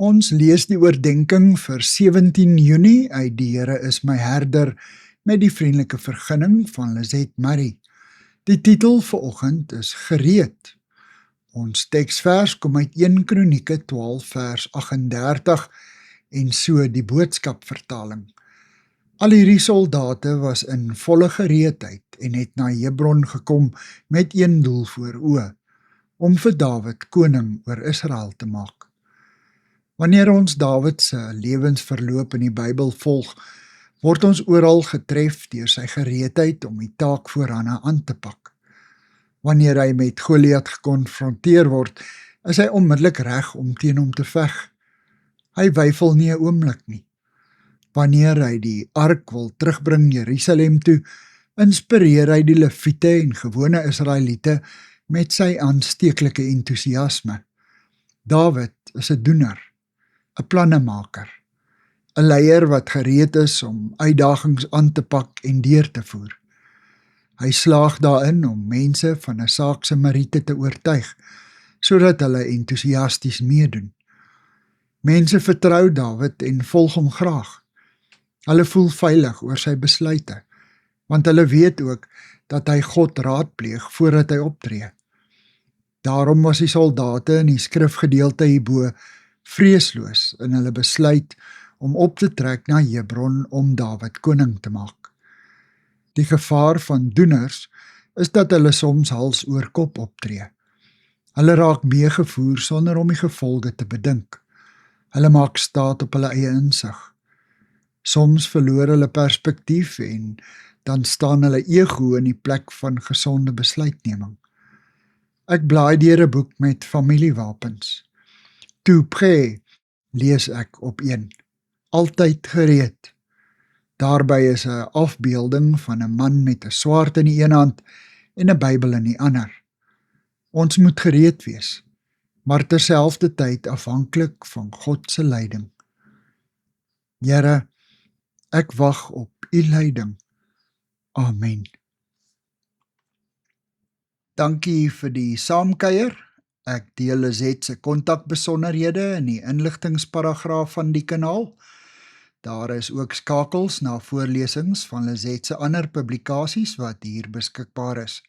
Ons lees die oordenking vir 17 Junie uit Die Here is my herder met die vriendelike vergunning van Lizette Murray. Die titel vanoggend is Gereed. Ons teksvers kom uit 1 Kronieke 12 vers 38 en so die boodskapvertaling. Al hierdie soldate was in volle gereedheid en het na Hebron gekom met een doel voor oë, om vir Dawid koning oor Israel te maak. Wanneer ons Dawid se lewensverloop in die Bybel volg, word ons oral getref deur sy gereedheid om die taak vooraan aan te pak. Wanneer hy met Goliat gekonfronteer word, is hy onmiddellik reg om teen hom te veg. Hy weifel nie 'n oomblik nie. Wanneer hy die ark wil terugbring Jerusalem toe, inspireer hy die Lewiete en gewone Israeliete met sy aansteeklike entoesiasme. Dawid is 'n doener, 'n plannemaker, 'n leier wat gereed is om uitdagings aan te pak en deur te voer. Hy slaag daarin om mense van 'n saak se meriete te oortuig, sodat hulle entoesiasties meedoen. Mense vertrou Dawid en volg hom graag. Hulle voel veilig oor sy besluite, want hulle weet ook dat hy God raadpleeg voordat hy optree. Daarom was die soldate in die skrifgedeelte hierbo vreesloos in hulle besluit om op te trek na Hebron om Dawid koning te maak. Die gevaar van doeners is dat hulle soms hals oor kop optree. Hulle raak meegevoer sonder om die gevolge te bedink. Hulle maak staat op hulle eie insig. Soms verloor hulle perspektief en dan staan hulle ego in die plek van gesonde besluitneming. Ek blaai deur 'n boek met familiewapens. Tout prêt, lees ek op 1. Altyd gereed. Daarby is 'n afbeelding van 'n man met 'n swaard in die een hand en 'n Bybel in die ander. Ons moet gereed wees, maar terselfdertyd afhanklik van God se leiding. Here, ek wag op U leiding. Amen. Dankie vir die saamkuier. Ek deel Lizette se kontakbesonderhede in die inligtingsparagraaf van die kanaal. Daar is ook skakels na voorlesings van Lizette se ander publikasies wat hier beskikbaar is.